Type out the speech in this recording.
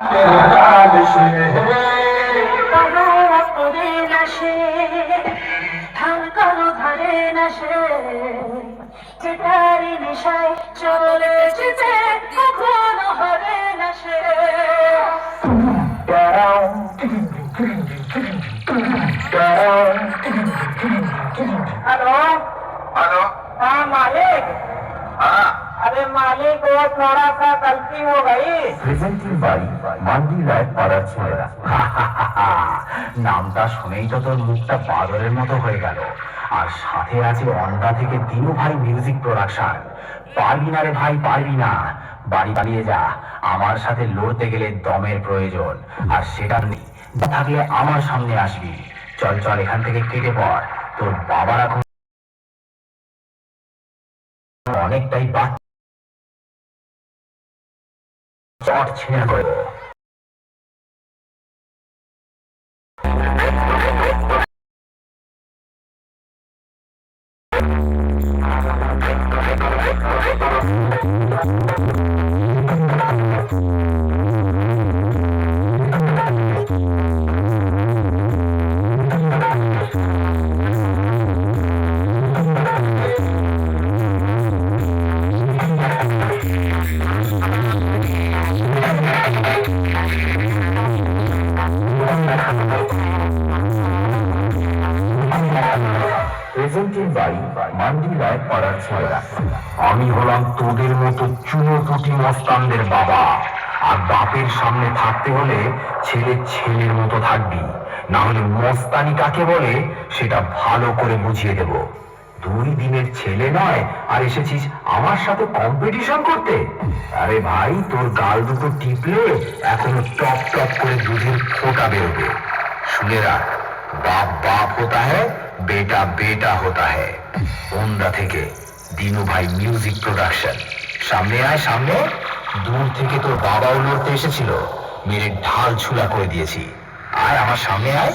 Hello hello. हाँ मालिक। हाँ अरे मालिक वो थोड़ा सा गलती हो गई। প্রেজেন্টিং বাই মান্ডি রায় পাড়ার ছেলেরা। নামটা শুনেই তো তোর মুখটা বাদরের মতো হয়ে গেল। আর সাথে আছে অন্ডা থেকে দিনু ভাই মিউজিক প্রোডাকশন। পারবি না রে ভাই, পারবি না। বাড়ি পালিয়ে যা, আমার সাথে লড়তে গেলে দমের প্রয়োজন, আর সেটা নেই। থাকলে আমার সামনে আসবি। চল চল এখান থেকে কেটে পড়, তোর বাবার এখন অনেকটাই চট ছিঁড়ে করে দেবো। প্রেজেন্টিং বাই মান্ডি রায় পাড়ার ছেলেরা। আমি হলাম তোদের মতো চুনোপুটি মস্তানদের বাবা, আর বাপের সামনে থাকতে হলে ছেলে ছেলের মতো থাকবি, না হলে মস্তানি কাকে বলে সেটা ভালো করে বুঝিয়ে দেব। 2 দিনের ছেলে নয় আর এসেছিস আমার সাথে কম্পিটিশন করতে? আরে ভাই, তোর গাল দুটো টিপলে এখনো টপ টপ করে দুধের ফোঁটা বেরোবে। শুনে রাখ, बाप बाप होता है, बेटा बेटा होता है। ওন্দা থেকে দিনু ভাই মিউজিক প্রোডাকশন। সামনে আয় সামনে। দূর থেকে তোর বাবাও লড়তে এসেছিল, মেরে ঢাল ছুলা করে দিয়েছি। আয় আমার সামনে আয়।